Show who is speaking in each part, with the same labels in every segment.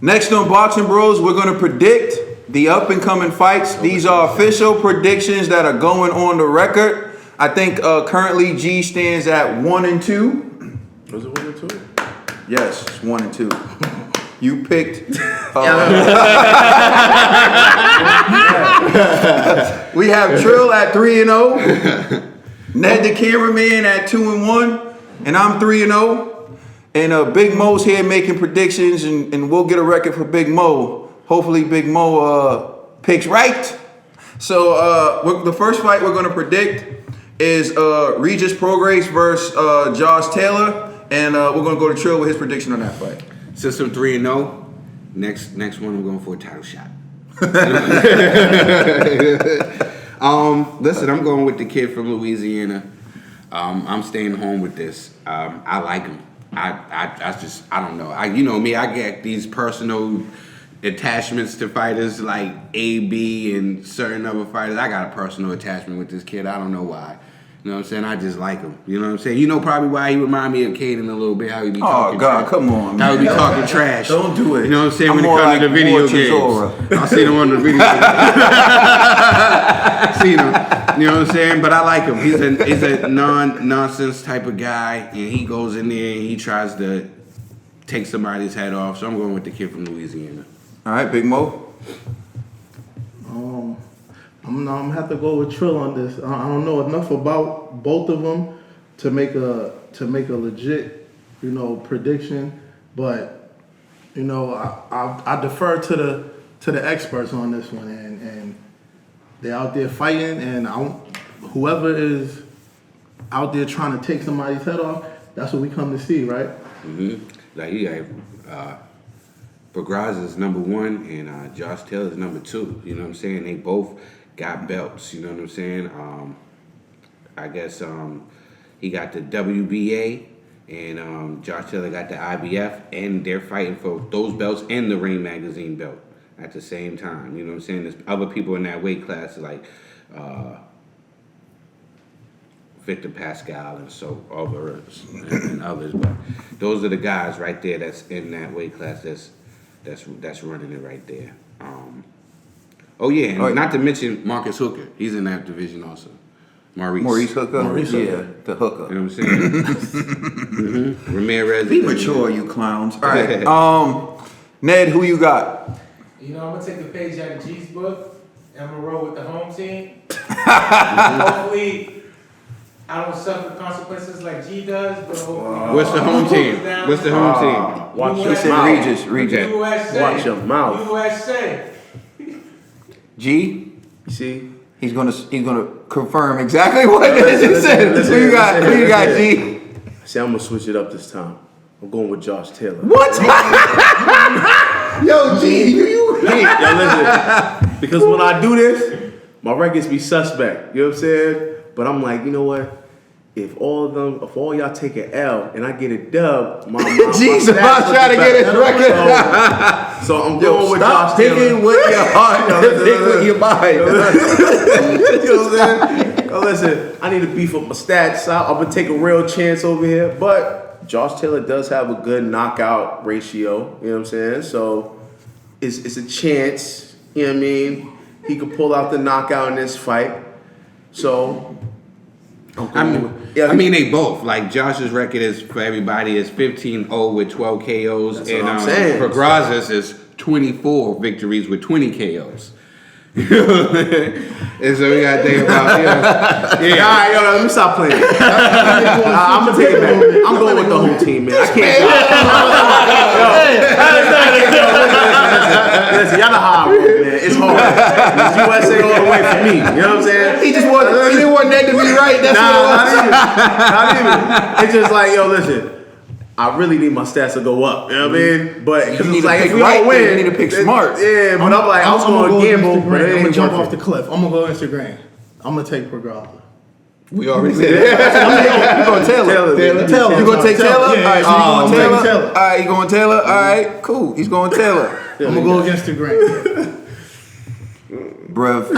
Speaker 1: Next on Boxing Bros, we're going to predict the up-and-coming fights. These are official predictions that are going on the record. I think currently G stands at 1-2.
Speaker 2: Was it 1-2?
Speaker 1: Yes, it's 1-2. You picked. We have Trill at 3-0. Ned the cameraman at 2-1, and I'm 3-0. And Big Mo's here making predictions, and we'll get a record for Big Mo. Hopefully, Big Mo picks right. So the first fight we're going to predict is Regis Prograis versus Josh Taylor, and we're going to go to Trill with his prediction on that fight.
Speaker 3: System 3-0. Next one, I'm going for a title shot. Listen, I'm going with the kid from Louisiana. I'm staying home with this. I like him. I don't know. You know me, I get these personal attachments to fighters like AB and certain other fighters. I got a personal attachment with this kid. I don't know why. You know what I'm saying? I just like him. You know what I'm saying? You know probably why he remind me of Caden a little bit, how he be talking trash.
Speaker 1: Come on, man.
Speaker 3: How he be talking trash.
Speaker 1: Don't do it.
Speaker 3: You know what I'm saying? When it
Speaker 1: more
Speaker 3: comes to the video
Speaker 1: Chisora.
Speaker 3: games. I see him on the video games. Seen him. You know what I'm saying? But I like him. He's a non-nonsense type of guy, and he goes in there and he tries to take somebody's head off. So I'm going with the kid from Louisiana.
Speaker 1: All right, Big Mo.
Speaker 2: I'm gonna have to go with Trill on this. I don't know enough about both of them to make a legit, prediction. But I defer to the experts on this one, and they're out there fighting, and whoever is out there trying to take somebody's head off, that's what we come to see, right?
Speaker 3: Mm-hmm. Like you got Prograis is number 1, and Josh Taylor is number 2. You know what I'm saying? They both got belts. You know what I'm saying? I guess he got the WBA, and Josh Taylor got the IBF, and they're fighting for those belts and the Ring Magazine belt at the same time. You know what I'm saying? There's other people in that weight class like Victor Pascal and so others and others, but those are the guys right there that's in that weight class that's running it right there. Not to mention Marcus Hooker. He's in that division also. Maurice
Speaker 1: Hooker? Yeah, the hooker.
Speaker 3: You know what I'm saying? Mm-hmm. Ramirez.
Speaker 1: Be mature, you clowns. All right. Ned, who you got?
Speaker 4: I'm going to take a page out of G's book, and I'm going to roll with the home team. Hopefully, I don't suffer consequences like G does, but hopefully...
Speaker 3: What's the home team? What's the home team?
Speaker 2: Watch your
Speaker 1: said
Speaker 2: mouth.
Speaker 1: Regis.
Speaker 4: USA.
Speaker 2: Watch your mouth.
Speaker 4: USA.
Speaker 1: G,
Speaker 2: You see?
Speaker 1: he's gonna confirm exactly what Ned said. Who you got, G?
Speaker 2: See, I'm gonna switch it up this time. I'm going with Josh Taylor.
Speaker 1: What? Yo, G, you
Speaker 2: Yo, listen. Because when I do this, my records be suspect. You know what I'm saying? But I'm like, you know what? If all y'all take an L and I get a dub,
Speaker 1: G's about to try to get his record.
Speaker 2: So I'm going with Josh
Speaker 1: Taylor.
Speaker 2: Taylor.
Speaker 1: Picking with your heart, pick with your mind.
Speaker 2: You know what I'm saying? Yo, listen, I need to beef up my stats. I'm gonna take a real chance over here. But Josh Taylor does have a good knockout ratio. You know what I'm saying? So it's a chance. You know what I mean? He could pull out the knockout in this fight. So.
Speaker 3: I mean, they both. Like, Josh's record is, for everybody, is 15-0 with 12 KOs.
Speaker 2: That's what I'm saying.
Speaker 3: Prograis is 24 victories with 20 KOs. And so we got to think about,
Speaker 2: All right, yo, let me stop playing. I'm going to take it back. I'm going with the whole team, man. I can't. Listen, y'all know how I roll, man. It's hard. It's USA all the way for me. You know what I'm saying?
Speaker 1: He didn't want that to be right. That's what it was.
Speaker 2: Not even. It's just like, yo, listen. I really need my stats to go up. You know what I mean? But because it's like, if we don't win,
Speaker 1: you need to pick smart.
Speaker 2: Yeah, but I'm like, I was going to gamble.
Speaker 5: I'm going to jump off the cliff. I'm going to go Instagram. I'm going to take Prograis.
Speaker 1: We already said that. You going Taylor?
Speaker 2: Taylor.
Speaker 1: You going to take Taylor?
Speaker 5: Yeah,
Speaker 1: All right,
Speaker 5: so you going Taylor.
Speaker 1: All right, you going Taylor? All right, cool. He's going Taylor.
Speaker 5: I'm going to go against the grain.
Speaker 1: Bruv.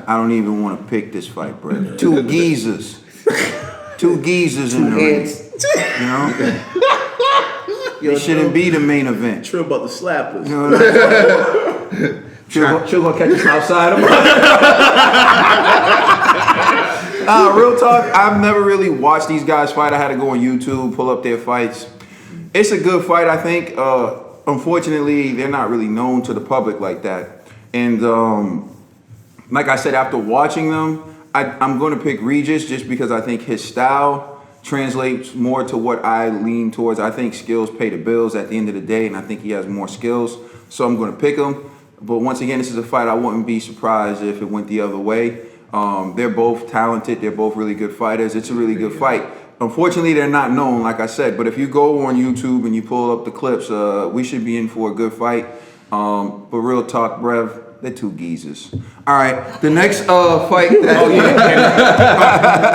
Speaker 1: I don't even want to pick this fight, bruv. Two geezers in the ring. You know? It shouldn't be the main event.
Speaker 6: Trill about to slap us.
Speaker 1: You know what I'm saying? Trill gonna catch us outside of real talk, I've never really watched these guys fight. I had to go on YouTube, pull up their fights. It's a good fight, I think. Unfortunately, they're not really known to the public like that. And like I said, after watching them, I'm going to pick Regis just because I think his style translates more to what I lean towards. I think skills pay the bills at the end of the day, and I think he has more skills. So I'm going to pick him. But once again, this is a fight I wouldn't be surprised if it went the other way. They're both talented. They're both really good fighters. It's a really good fight. Unfortunately, they're not known, like I said. But if you go on YouTube and you pull up the clips, we should be in for a good fight. But real talk, Brev, they're two geezers. All right, the next fight.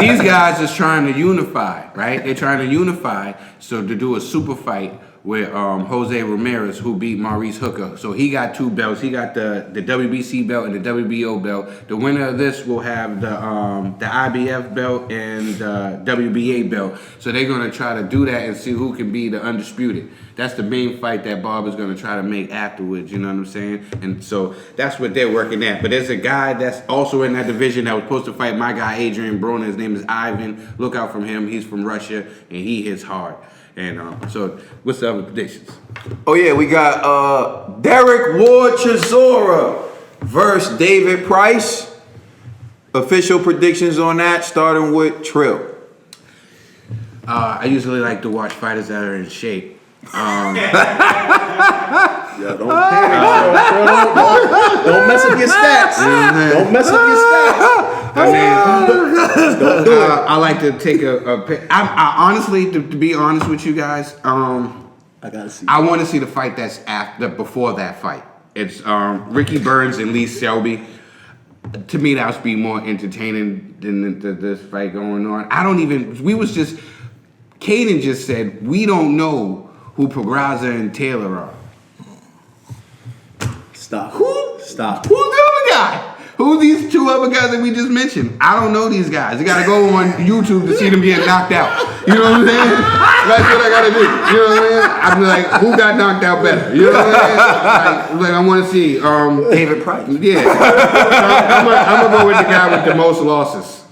Speaker 3: These guys is trying to unify, right? They're trying to unify, so to do a super fight with Jose Ramirez, who beat Maurice Hooker. So he got 2 belts. He got the WBC belt and the WBO belt. The winner of this will have the IBF belt and the WBA belt. So they're going to try to do that and see who can be the undisputed. That's the main fight that Bob is going to try to make afterwards, you know what I'm saying? And so that's what they're working at. But there's a guy that's also in that division that was supposed to fight my guy Adrian Broner. His name is Ivan. Look out for him. He's from Russia, and he hits hard. And so, what's the other predictions?
Speaker 1: Oh yeah, we got Derek Ward Chisora versus David Price. Official predictions on that, starting with Trill.
Speaker 3: I usually like to watch fighters that are in shape.
Speaker 6: Yeah, don't panic. Don't mess up your stats. Don't mess up your stats.
Speaker 3: I mean, don't do it. I like to take a pick. I honestly, to be honest with you guys,
Speaker 6: I gotta see.
Speaker 3: I want to see the fight that's before that fight. It's Ricky Burns and Lee Selby. To me, that would be more entertaining than this fight going on. Caden just said, we don't know who Prograis and Taylor are.
Speaker 6: Stop. Stop.
Speaker 3: Who's the other guy? Who these 2 other guys that we just mentioned? I don't know these guys. You gotta go on YouTube to see them getting knocked out. You know what I'm saying? That's what I gotta do. You know what I'm saying? I'm like, who got knocked out better? You know what I'm saying? Like I want to see
Speaker 1: David Price.
Speaker 3: Yeah. I'm gonna go with the guy with the most losses.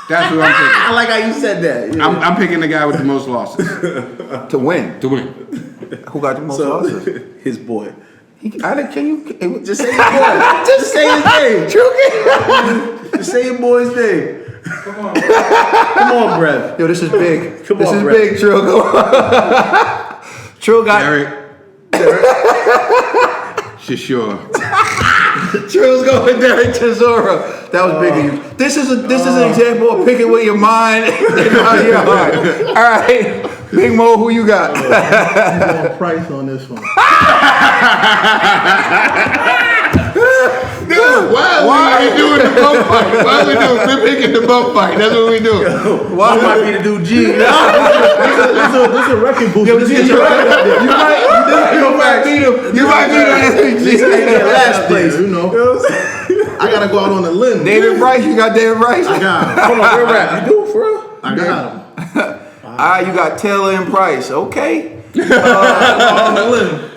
Speaker 3: That's what I'm picking.
Speaker 6: I like how you said that. Yeah.
Speaker 3: I'm picking the guy with the most losses
Speaker 1: To win.
Speaker 3: to win.
Speaker 1: Who got the most losses?
Speaker 6: His boy.
Speaker 1: Can you
Speaker 6: Just say his boy. Just say his name. Just say your boy's name.
Speaker 4: Come on.
Speaker 6: Come on, Brev.
Speaker 1: Yo, this is big.
Speaker 6: Come
Speaker 1: this
Speaker 6: on,
Speaker 1: is
Speaker 6: Brett.
Speaker 1: big, Trill. Go. Trill got
Speaker 3: Derek. Sure.
Speaker 1: Trill's going with Derek Chisora. That was big of you. This is an example of picking with your mind and not your heart. All right, Big Mo, who you got?
Speaker 2: I'm going Price on this one.
Speaker 3: Why are we doing the boat fight? Why are we doing? We're picking the boat fight. That's what we doing.
Speaker 6: Why might be to do G?
Speaker 2: This is a record booster. This is
Speaker 1: You might be the
Speaker 6: last place.
Speaker 2: You know. I gotta go out on a limb.
Speaker 1: David Price, you got David Price?
Speaker 2: I got him.
Speaker 6: Hold on, where rap? You do for real?
Speaker 2: I got him.
Speaker 1: All right, you got Taylor and Price. Okay.
Speaker 2: On the limb.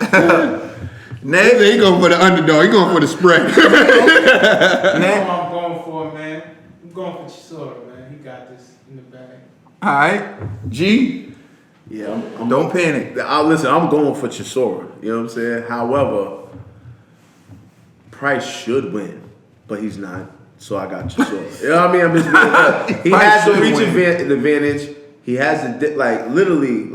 Speaker 1: Ned?
Speaker 3: He going for the underdog. He going for the spread.
Speaker 4: That's what
Speaker 1: Ned?
Speaker 4: I'm going for, man. I'm going for Chisora, man. He got this in the bag.
Speaker 1: All right. G?
Speaker 6: Yeah, I'm
Speaker 1: Don't panic.
Speaker 6: listen, I'm going for Chisora. You know what I'm saying? However, Price should win, but he's not. So I got Chisora. You know what I mean? I'm just being he
Speaker 1: Price
Speaker 6: has the
Speaker 1: should
Speaker 6: reach
Speaker 1: win.
Speaker 6: advantage. He has the literally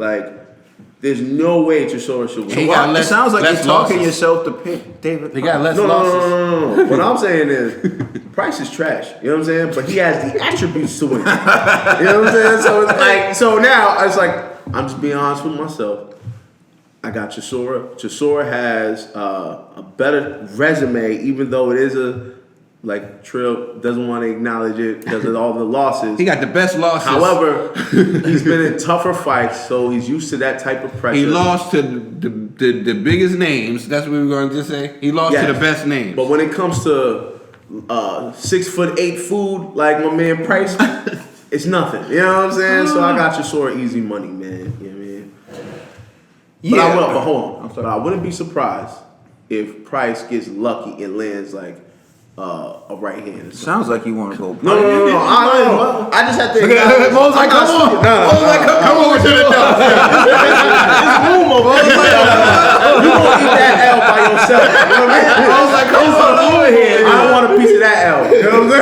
Speaker 6: there's no way Chisora should win.
Speaker 3: He got
Speaker 1: It
Speaker 3: less-
Speaker 1: sounds like
Speaker 3: less
Speaker 1: you're talking
Speaker 3: losses.
Speaker 1: yourself to pick David
Speaker 3: He
Speaker 1: Price.
Speaker 3: got less
Speaker 6: No.
Speaker 3: losses.
Speaker 6: What I'm saying is, Price is trash. You know what I'm saying? But he has the attributes to win. You know what I'm saying? So it's so now it's like I'm just being honest with myself. I got Chisora. Chisora has a better resume, even though it is Trill doesn't want to acknowledge it because of all the losses.
Speaker 3: He got the best losses.
Speaker 6: However, he's been in tougher fights, so he's used to that type of pressure.
Speaker 3: he lost to the biggest names. That's what we were going to just say. He lost
Speaker 6: Yes.
Speaker 3: to the best names.
Speaker 6: But when it comes to 6'8" food, like my man Price, it's nothing. You know what I'm saying? So I got Chisora easy money, man. You know what I mean? But
Speaker 1: Yeah.
Speaker 6: but hold on. But I wouldn't be surprised if Price gets lucky and lands like a right hand.
Speaker 1: Sounds like you want to go.
Speaker 6: No. I just have to.
Speaker 1: Mo's like, come on. Mo's like, come over to the dog.
Speaker 6: There's room over here. You gonna eat that L by yourself. You know what I mean?
Speaker 1: Mo's like, come on over here.
Speaker 6: I don't want a piece of that L. You know what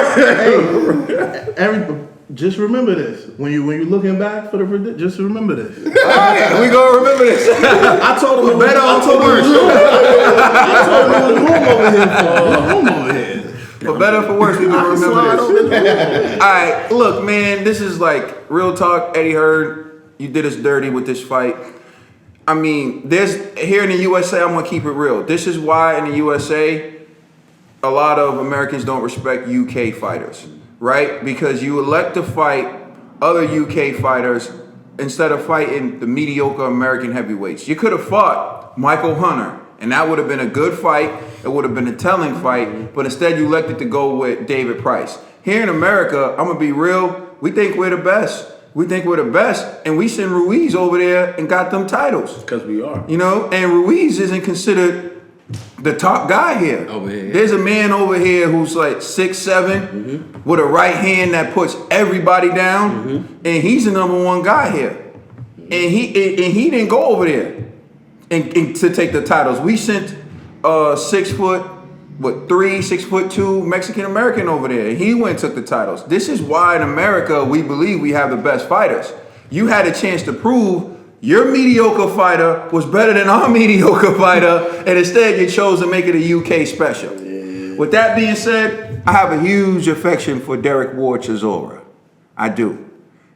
Speaker 6: I'm saying?
Speaker 2: Just remember this when you looking back for the prediction. Just remember this.
Speaker 1: All right, we gonna remember this.
Speaker 6: I told him
Speaker 1: Better
Speaker 6: I
Speaker 1: or
Speaker 6: told
Speaker 1: worse.
Speaker 6: him
Speaker 2: Room over here.
Speaker 1: For better or for worse, we gonna remember this. All right, look, man, this is like real talk. Eddie Heard, you did us dirty with this fight. I mean, there's here in the USA. I'm gonna keep it real. This is why in the USA, a lot of Americans don't respect UK fighters, right? Because you elect to fight other UK fighters instead of fighting the mediocre American heavyweights. You could have fought Michael Hunter, and that would have been a good fight. It would have been a telling fight, but instead you elected to go with David Price. Here in America, I'm gonna be real, we think we're the best. We think we're the best, and we send Ruiz over there and got them titles.
Speaker 6: Because we are.
Speaker 1: You know, and Ruiz isn't considered the top guy here.
Speaker 3: Over here, yeah.
Speaker 1: There's a man over here who's like 6'7", with a right hand that puts everybody down, and he's the number one guy here. And he didn't go over there and to take the titles. We sent 6'2" Mexican American over there. He went and took the titles. This is why in America we believe we have the best fighters. You had a chance to prove your mediocre fighter was better than our mediocre fighter, and instead you chose to make it a UK special. Yeah. With that being said, I have a huge affection for Derek Ward Chisora. I do.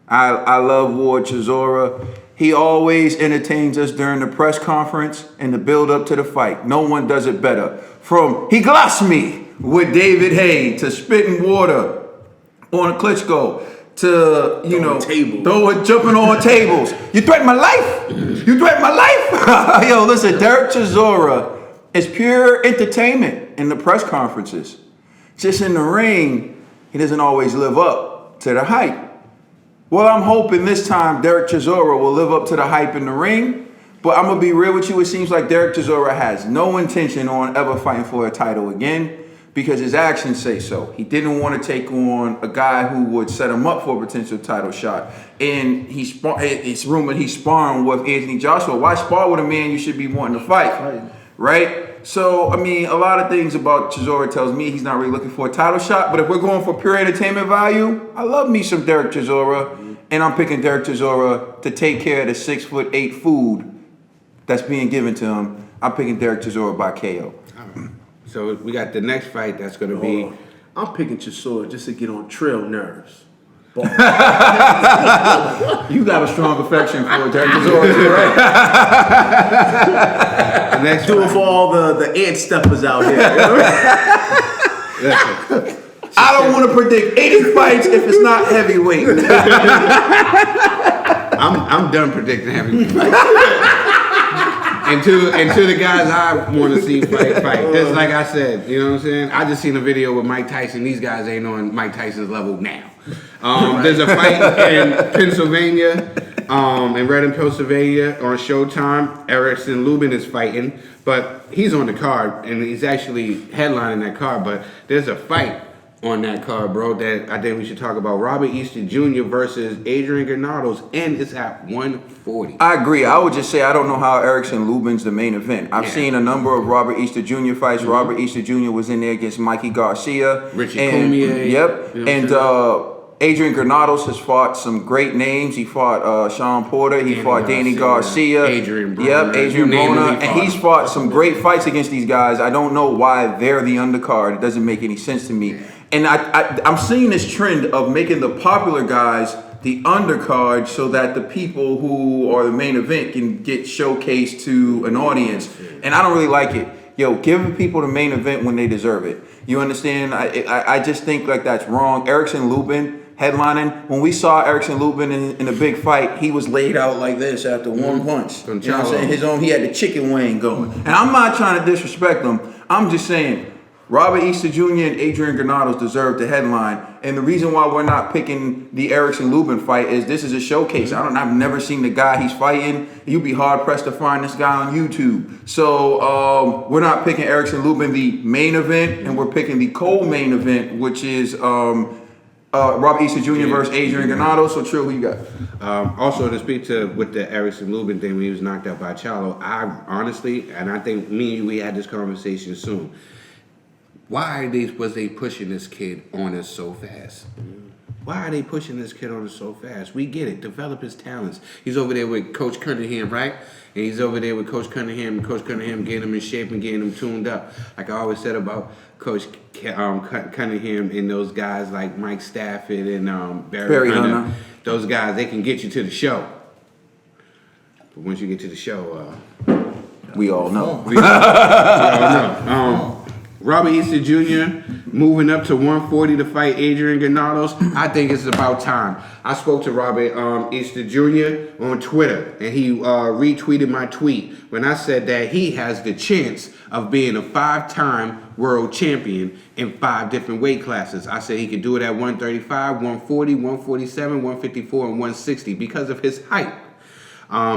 Speaker 1: I love Ward Chisora. He always entertains us during the press conference and the build up to the fight. No one does it better. From he glossed me with David Hay to spitting water on a Klitschko to, jumping on tables. You threaten my life. You threaten my life. Yo, listen, Derek Chisora is pure entertainment in the press conferences. Just in the ring, he doesn't always live up to the hype. Well, I'm hoping this time Derek Chisora will live up to the hype in the ring. But I'm going to be real with you. It seems like Derek Chisora has no intention on ever fighting for a title again because his actions say so. He didn't want to take on a guy who would set him up for a potential title shot. And it's rumored he's sparring with Anthony Joshua. Why spar with a man you should be wanting to fight? Right? So, I mean, a lot of things about Chisora tells me he's not really looking for a title shot. But if we're going for pure entertainment value, I love me some Derek Chisora. And I'm picking Derek Chisora to take care of the 6'8" food that's being given to him. I'm picking Derek Chisora by KO.
Speaker 3: So we got the next fight that's going to be.
Speaker 6: I'm picking Chisora just to get on trail nerves.
Speaker 1: You got a strong affection for Derek Chisora too, right?
Speaker 3: The next
Speaker 6: Do it for all the ant steppers out here.
Speaker 3: Listen,
Speaker 1: I don't want to predict any fights if it's not heavyweight.
Speaker 3: I'm done predicting heavyweight fights. Until the guys I want to see fight. Just like I said, you know what I'm saying? I just seen a video with Mike Tyson. These guys ain't on Mike Tyson's level now. There's a fight in Pennsylvania, in Reading, Pennsylvania on Showtime. Erickson Lubin is fighting, but he's on the card, and he's actually headlining that card. But there's a fight on that card, bro, that I think we should talk about. Robert Easter Jr. versus Adrian Granados, and it's at 140.
Speaker 1: I agree. I would just say I don't know how Erickson Lubin's the main event. I've seen a number of Robert Easter Jr. fights. Robert Easter Jr. was in there against Mikey Garcia.
Speaker 3: Richie
Speaker 1: Yep.
Speaker 3: Cormier. You know
Speaker 1: and Adrian Granados has fought some great names. He fought Sean Porter. He fought Danny Garcia.
Speaker 3: Adrian Broner.
Speaker 1: Yep, Adrian Broner. And he's fought some great fights against these guys. I don't know why they're the undercard. It doesn't make any sense to me. And I'm seeing this trend of making the popular guys the undercard so that the people who are the main event can get showcased to an audience. And I don't really like it. Yo, give people the main event when they deserve it. You understand? I just think like that's wrong. Erickson Lubin headlining. When we saw Erickson Lubin in a big fight, he was laid out like this after one punch. You know what I'm saying? He had the chicken wing going. And I'm not trying to disrespect him. I'm just saying, Robert Easter Jr. and Adrian Granados deserve the headline. And the reason why we're not picking the Erickson Lubin fight is this is a showcase. I've never seen the guy he's fighting. You'd be hard pressed to find this guy on YouTube. So we're not picking Erickson Lubin the main event, and we're picking the co-main event, which is Robert Easter Jr. versus Adrian Granados. So Trill, who you got?
Speaker 3: Also, to speak to with the Erickson Lubin thing when he was knocked out by Charlo, I honestly, and I think me and you, we had this conversation soon. Why was they pushing this kid on us so fast? Why are they pushing this kid on us so fast? We get it. Develop his talents. He's over there with Coach Cunningham, right? And he's over there with Coach Cunningham, and Coach Cunningham getting him in shape and getting him tuned up. Like I always said about Coach Cunningham and those guys like Mike Stafford and Barry Hunter. Those guys, they can get you to the show. But once you get to the show,
Speaker 1: We all know.
Speaker 3: we all know. Robert Easter Jr. moving up to 140 to fight Adrian Granados. I think it's about time. I spoke to Robert Easter Jr. on Twitter, and he retweeted my tweet when I said that he has the chance of being a 5-time world champion in 5 different weight classes. I said he could do it at 135, 140, 147, 154, and 160 because of his height.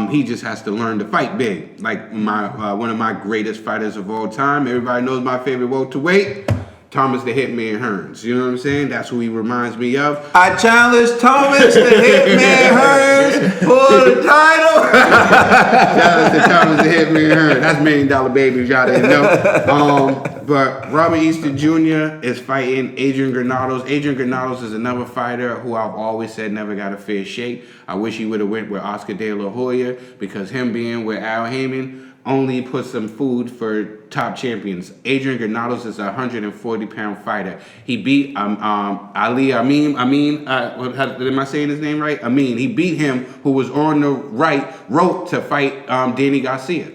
Speaker 3: He just has to learn to fight big. Like one of my greatest fighters of all time. Everybody knows my favorite welterweight, Thomas the Hitman Hearns. You know what I'm saying? That's who he reminds me of.
Speaker 1: I challenge Thomas the Hitman Hearns for the title.
Speaker 3: Shout out to Thomas the Hitman Hearns. That's $1 Million Baby, if y'all didn't know. But Robert Easter Jr. is fighting Adrian Granados. Adrian Granados is another fighter who I've always said never got a fair shake. I wish he would have went with Oscar De La Hoya because him being with Al Heyman only put some food for top champions. Adrian Granados is a 140-pound fighter. He beat Ali Amin. Am I saying his name right? Amin. He beat him, who was on the road to fight Danny Garcia.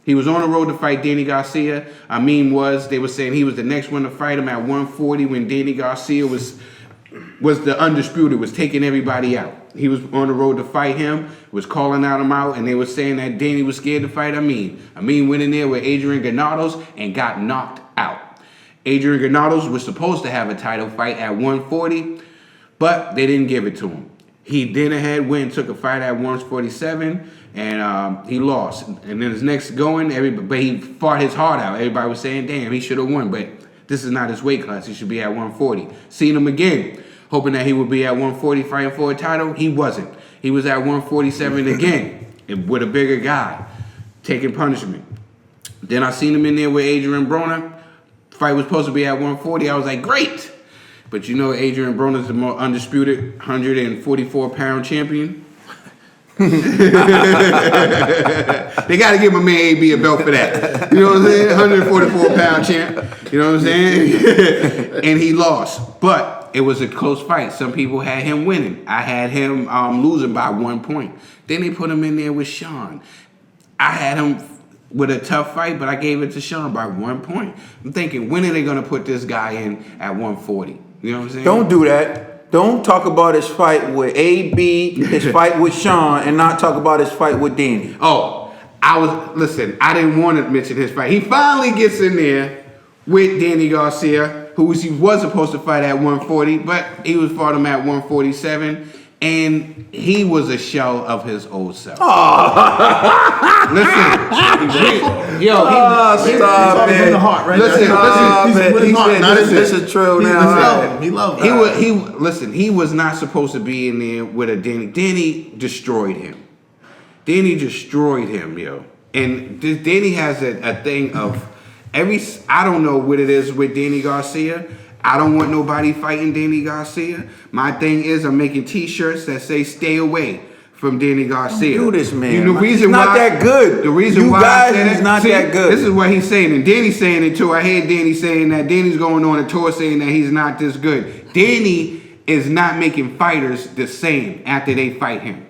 Speaker 3: He was on the road to fight Danny Garcia. They were saying he was the next one to fight him at 140 when Danny Garcia was the undisputed, was taking everybody out. He was on the road to fight him, was calling him out, and they were saying that Danny was scared to fight Amin. Amin went in there with Adrian Granados and got knocked out. Adrian Granados was supposed to have a title fight at 140, but they didn't give it to him. He then went and took a fight at 147, and he lost. And then his next going, but he fought his heart out. Everybody was saying, damn, he should have won, but this is not his weight class. He should be at 140. Seen him again, hoping that he would be at 140 fighting for a title. He wasn't. He was at 147 again, and with a bigger guy, taking punishment. Then I seen him in there with Adrian Broner. Fight was supposed to be at 140. I was like, great. But you know Adrian Broner's the more undisputed 144-pound champion. They got to give my man AB a belt for that. You know what I'm saying? 144-pound champ. You know what I'm saying? And he lost. But it was a close fight. Some people had him winning. I had him losing by 1 point. Then they put him in there with Sean. I had him with a tough fight, but I gave it to Sean by 1 point. I'm thinking, when are they going to put this guy in at 140? You know what I'm saying?
Speaker 1: Don't do that. Don't talk about his fight with AB, his fight with Sean, and not talk about his fight with Danny.
Speaker 3: Oh, I didn't want to mention his fight. He finally gets in there with Danny Garcia, who he was supposed to fight at 140, but he fought him at 147. And he was a shell of his old self. Listen,
Speaker 1: stop it.
Speaker 2: In the heart, right?
Speaker 1: This is true now.
Speaker 2: He loved him.
Speaker 3: He was not supposed to be in there with a Danny. Danny destroyed him. Yo. And Danny has a thing of I don't know what it is with Danny Garcia. I don't want nobody fighting Danny Garcia. My thing is I'm making t-shirts that say stay away from Danny Garcia.
Speaker 1: Don't do this, man.
Speaker 3: You know,
Speaker 1: He's not that good.
Speaker 3: The reason
Speaker 1: you
Speaker 3: why
Speaker 1: guys,
Speaker 3: I said
Speaker 1: he's not that good.
Speaker 3: This is what he's saying, and Danny's saying it too. I heard Danny saying that. Danny's going on a tour saying that he's not this good. Danny is not making fighters the same after they fight him.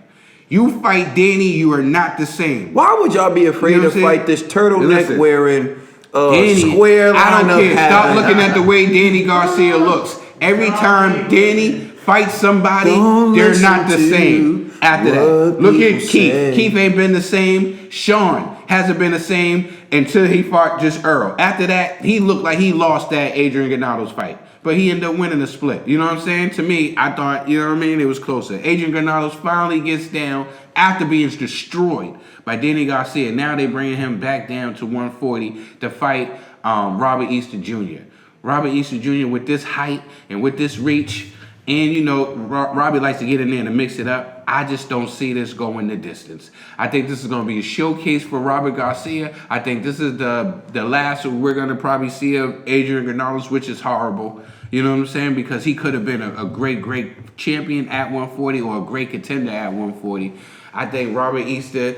Speaker 3: You fight Danny, you are not the same.
Speaker 1: Why would y'all be afraid to fight this turtleneck wearing
Speaker 3: Danny,
Speaker 1: square line?
Speaker 3: I don't care.
Speaker 1: Hat?
Speaker 3: Stop looking at the way Danny Garcia looks. Every time Danny fights somebody, they're not the same. After
Speaker 1: What
Speaker 3: that, look at
Speaker 1: people
Speaker 3: Keith.
Speaker 1: say.
Speaker 3: Keith ain't been the same. Sean hasn't been the same until he fought just Earl. After that, he looked like he lost that Adrian Granados fight. But he ended up winning the split. You know what I'm saying? To me, I thought, you know what I mean? It was closer. Adrian Granados finally gets down after being destroyed by Danny Garcia. Now they bringing him back down to 140 to fight Robert Easter Jr. Robert Easter Jr. with this height and with this reach, and you know, Robbie likes to get in there and mix it up. I just don't see this going the distance. I think this is going to be a showcase for Robert Garcia. I think this is the last we're going to probably see of Adrian Granados, which is horrible. You know what I'm saying? Because he could have been a great champion at 140 or a great contender at 140. I think Robert Easter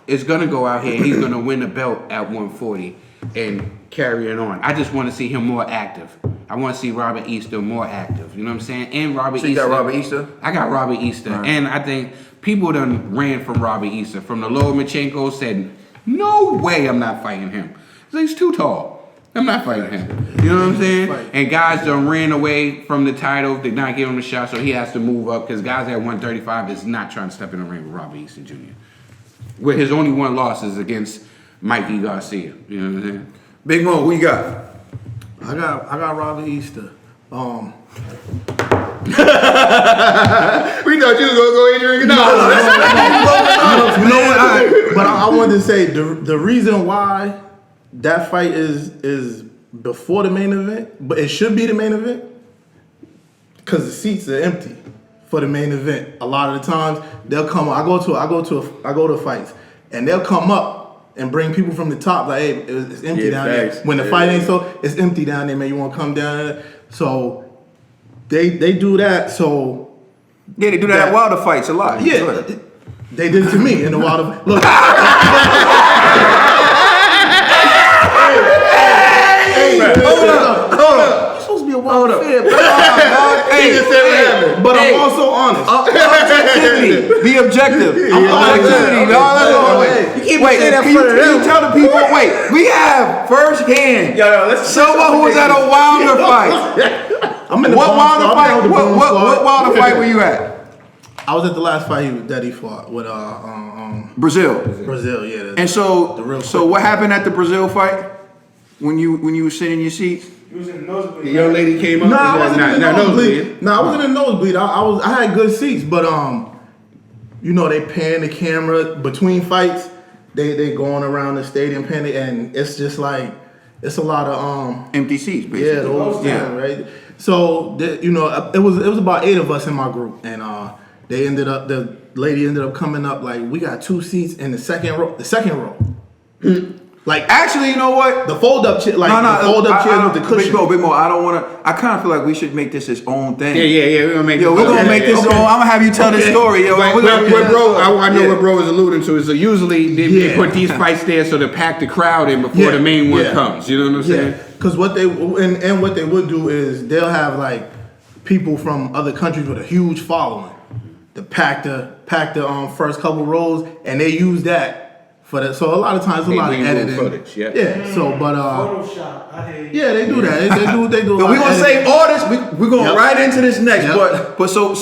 Speaker 3: is going to go out here and he's going to win the belt at 140 and carry it on. I just want to see him more active. I want to see Robert Easter more active. You know what I'm saying? And Robert
Speaker 1: So
Speaker 3: Easter.
Speaker 1: you got Robert Easter?
Speaker 3: I got Robert Easter.
Speaker 1: Right.
Speaker 3: And I think people done ran from Robert Easter. From the Lomachenko said, no way I'm not fighting him. He's too tall. I'm not fighting him. You know what I'm saying? And guys done ran away from the title. Did not give him a shot, so he has to move up because guys at 135 is not trying to step in the ring with Robert Easter Jr. Where his only one loss is against Mikey Garcia. You know what I'm saying?
Speaker 1: Big Mo, who you got?
Speaker 2: I got Robert Easter.
Speaker 3: We thought you was gonna go Adrian Granados.
Speaker 2: You know what? But I wanted to say the reason why that fight is before the main event, but it should be the main event, because the seats are empty for the main event. A lot of the times they'll come. I go to fights, and they'll come up and bring people from the top. Like, hey, it's empty down there. When the fight ain't so, it's empty down there, man. You want to come down there? So they do that. So
Speaker 1: Yeah, they do that at Wilder fights a lot.
Speaker 2: yeah, they did it to me in the Wilder. Look. Hold up. You're supposed to be a Wilder fan, bro. But I'm also honest.
Speaker 1: Objectivity. Be objective. Objectivity.
Speaker 2: You keep saying that
Speaker 1: can you tell the people? Wait, we have firsthand someone who was at a Wilder fight.
Speaker 2: I'm in the
Speaker 1: What
Speaker 2: Bone
Speaker 1: Wilder
Speaker 2: Squad.
Speaker 1: fight?
Speaker 2: I'm in the Bone
Speaker 1: What
Speaker 2: Squad.
Speaker 1: Wilder fight were you at?
Speaker 2: I was at the last fight that he fought with
Speaker 1: Brazil.
Speaker 2: Brazil. Yeah.
Speaker 1: And
Speaker 2: The real
Speaker 1: so what happened at the Brazil fight when you were sitting in your seats?
Speaker 4: He was in the nosebleed.
Speaker 3: The young lady came up.
Speaker 2: No, I wasn't in the nosebleed.
Speaker 3: nosebleed.
Speaker 2: No, I wasn't in the nosebleed. I had good seats, but you know, they pan the camera between fights. They going around the stadium panning, and it's just like it's a lot of
Speaker 1: Empty seats, basically.
Speaker 2: yeah, those right. So you know, it was about 8 of us in my group, and the lady ended up coming up like, we got 2 seats in the second row. Like,
Speaker 1: Actually, you know what?
Speaker 2: the fold up chair, like the fold up chairs with the cushion.
Speaker 1: Big Mo, I don't want to. I kind of feel like we should make this its own thing.
Speaker 3: Yeah. We're gonna make.
Speaker 1: Yo, we're gonna make this own. I'm gonna have you tell this story. Yo,
Speaker 3: What
Speaker 1: we're gonna-
Speaker 3: bro, I know
Speaker 1: Yeah.
Speaker 3: what bro is alluding to. Is so usually they put these fights there so to pack the crowd in before the main one comes. You know what I'm saying?
Speaker 2: Because what they would do is they'll have like people from other countries with a huge following to pack the first couple rows, and they use that for that. So a lot of times, a lot of editing.
Speaker 3: footage. Yeah.
Speaker 2: Yeah. So, but
Speaker 4: Photoshop. I hear you.
Speaker 2: yeah, they do that. They do.
Speaker 1: But we're gonna save all this. We're going
Speaker 2: Yep.
Speaker 1: right into this next.
Speaker 2: Yep.
Speaker 1: But so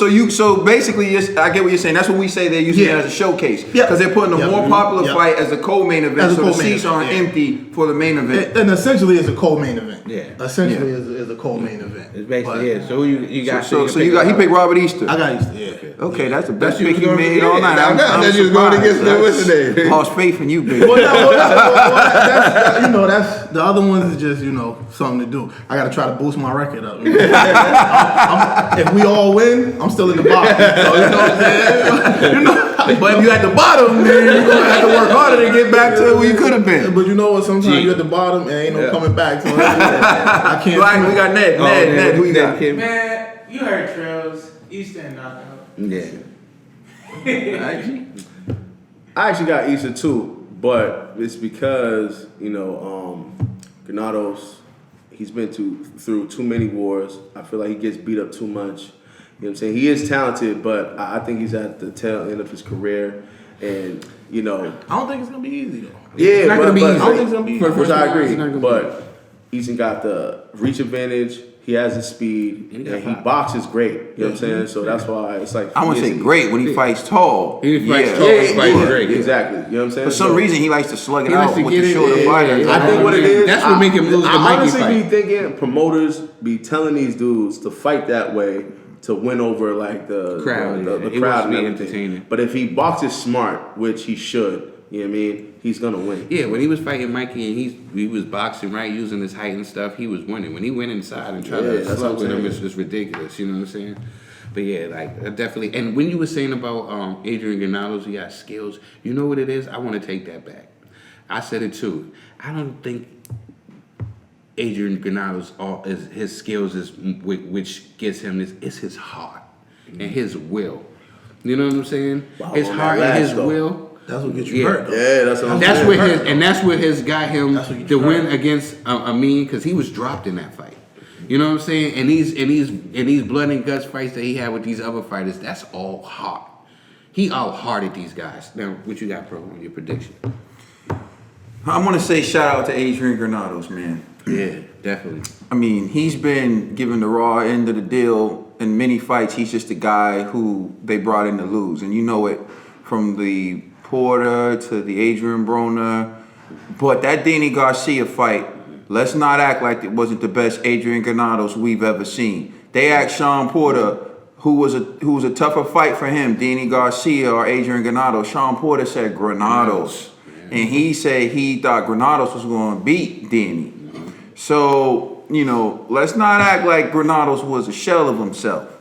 Speaker 1: basically, I get what you're saying. That's what we say they're using it as a showcase because they're putting a more popular fight as a co-main event,
Speaker 2: As a
Speaker 1: so the
Speaker 2: co-main
Speaker 1: seats
Speaker 2: event,
Speaker 1: aren't
Speaker 2: yeah.
Speaker 1: empty for the main event.
Speaker 2: And essentially, it's a co-main event.
Speaker 3: Yeah.
Speaker 2: Essentially, is a co-main event.
Speaker 3: It's basically So you got.
Speaker 1: So you got he picked Robert Easter.
Speaker 2: I got used to. Yeah.
Speaker 1: Okay, that's the best
Speaker 3: you
Speaker 1: pick
Speaker 3: was
Speaker 1: you
Speaker 3: going-
Speaker 1: made
Speaker 3: yeah,
Speaker 1: all night.
Speaker 3: I thought you was going against the- what's the name?
Speaker 1: Lost faith in you, baby.
Speaker 2: That's the other ones is just something to do. I got to try to boost my record up. If we all win, I'm still in the bottom. So, you know what I'm saying?
Speaker 1: But if you at the bottom, then you're gonna have to work harder to get back to where you could have been.
Speaker 2: But you know what? Sometimes you're at the bottom and ain't no coming back. So I can't.
Speaker 1: Right, we got Ned. Ned, who you got?
Speaker 4: Man, you heard Trails. Easter and knockout.
Speaker 3: Yeah.
Speaker 6: I actually got Easter too, but it's because Granados, he's been through too many wars. I feel like he gets beat up too much. You know what I'm saying? He is talented, but I think he's at the tail end of his career, and
Speaker 2: I don't think it's gonna be easy though.
Speaker 6: yeah,
Speaker 3: not gonna be easy.
Speaker 2: I don't think it's gonna be easy.
Speaker 6: Which I
Speaker 3: It's not
Speaker 6: agree,
Speaker 3: gonna be
Speaker 6: but Easton got the reach advantage. he has the speed,
Speaker 3: And
Speaker 6: and he boxes great. You know what I'm saying? So that's why it's like
Speaker 1: I wouldn't say great when he fights tall.
Speaker 3: He fights tall.
Speaker 6: Yeah,
Speaker 3: He fights great.
Speaker 6: exactly. You know what I'm saying?
Speaker 1: For some reason, he likes to slug it
Speaker 3: He likes
Speaker 1: out
Speaker 3: to
Speaker 1: with
Speaker 3: get
Speaker 1: the
Speaker 3: it,
Speaker 1: shorter
Speaker 3: yeah,
Speaker 1: fighters.
Speaker 3: yeah.
Speaker 6: I think what it is.
Speaker 3: That's what make him lose the
Speaker 6: I
Speaker 3: Mikey
Speaker 6: honestly
Speaker 3: fight.
Speaker 6: be thinking promoters be telling these dudes to fight that way to win over like the
Speaker 3: Crowd,
Speaker 6: the
Speaker 3: yeah.
Speaker 6: crowd
Speaker 3: He wants to
Speaker 6: and
Speaker 3: be
Speaker 6: everything.
Speaker 3: entertaining.
Speaker 6: But if he boxes smart, which he should, you know what I mean, he's gonna win.
Speaker 3: Yeah, when he was fighting Mikey and he was boxing right, using his height and stuff, he was winning. When he went inside and tried
Speaker 6: Yeah,
Speaker 3: to
Speaker 6: that's
Speaker 3: slug
Speaker 6: what
Speaker 3: with
Speaker 6: I'm
Speaker 3: him,
Speaker 6: saying.
Speaker 3: it's ridiculous. You know what I'm saying? But yeah, like definitely. And when you were saying about Adrian Granados, he got skills. You know what it is? I want to take that back. I said it too. I don't think Adrian Granados his skills is which gets him this. It's his heart and his will. You know what I'm saying?
Speaker 6: Wow,
Speaker 3: His
Speaker 6: on that
Speaker 3: heart and
Speaker 6: last
Speaker 3: his
Speaker 6: though.
Speaker 3: will.
Speaker 2: That's what gets you
Speaker 3: Yeah.
Speaker 2: hurt. Though.
Speaker 6: Yeah, that's what I'm
Speaker 3: That's
Speaker 6: saying.
Speaker 3: what his got him
Speaker 2: That's what you
Speaker 3: to win
Speaker 2: tried.
Speaker 3: against Amin because he was dropped in that fight. You know what I'm saying? And these blood and guts fights that he had with these other fighters, that's all heart. He out-hearted these guys. Now, what you got, Pro, on your prediction?
Speaker 1: I'm gonna say shout out to Adrian Granados, man.
Speaker 3: Yeah, definitely.
Speaker 1: I mean, he's been given the raw end of the deal in many fights. He's just a guy who they brought in to lose, and you know it from the Porter to the Adrian Broner. But that Danny Garcia fight, let's not act like it wasn't the best Adrian Granados we've ever seen. They asked Sean Porter who was a tougher fight for him, Danny Garcia or Adrian Granados. Sean Porter said Granados. And he said he thought Granados was going to beat Danny. So, you know, let's not act like Granados was a shell of himself.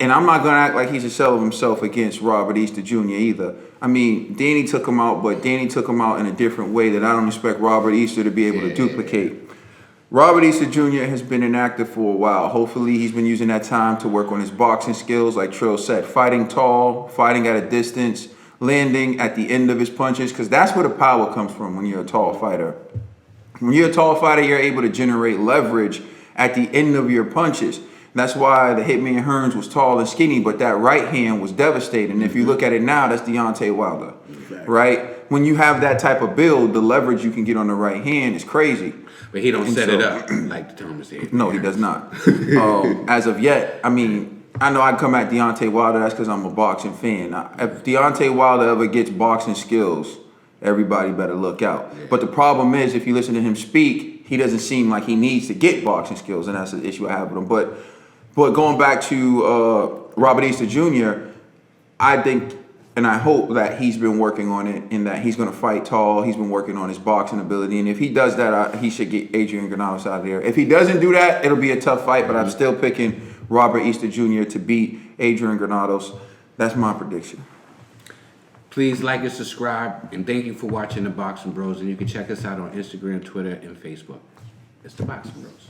Speaker 1: And I'm not going to act like he's a shell of himself against Robert Easter Jr. either. I mean, Danny took him out, but Danny took him out in a different way that I don't expect Robert Easter to be able to duplicate. Robert Easter Jr. has been inactive for a while. Hopefully he's been using that time to work on his boxing skills, like Trill said, fighting tall, fighting at a distance, landing at the end of his punches, because that's where the power comes from when you're a tall fighter. When you're a tall fighter, you're able to generate leverage at the end of your punches. That's why the Hitman Hearns was tall and skinny, but that right hand was devastating. And if you look at it now, that's Deontay Wilder, right? When you have that type of build, the leverage you can get on the right hand is crazy.
Speaker 3: But he don't
Speaker 1: And
Speaker 3: set
Speaker 1: so-
Speaker 3: it up like Thomas did.
Speaker 1: No, he does not. As of yet, I mean, I know I come at Deontay Wilder, that's because I'm a boxing fan. If Deontay Wilder ever gets boxing skills, everybody better look out. But the problem is, if you listen to him speak, he doesn't seem like he needs to get boxing skills, and that's the issue I have with him. But going back to Robert Easter Jr., I think and I hope that he's been working on it and that he's going to fight tall. He's been working on his boxing ability. And if he does that, he should get Adrian Granados out of there. If he doesn't do that, it'll be a tough fight, but I'm still picking Robert Easter Jr. to beat Adrian Granados. That's my prediction.
Speaker 3: Please like and subscribe, and thank you for watching the Boxing Bros. And you can check us out on Instagram, Twitter, and Facebook. It's the Boxing Bros.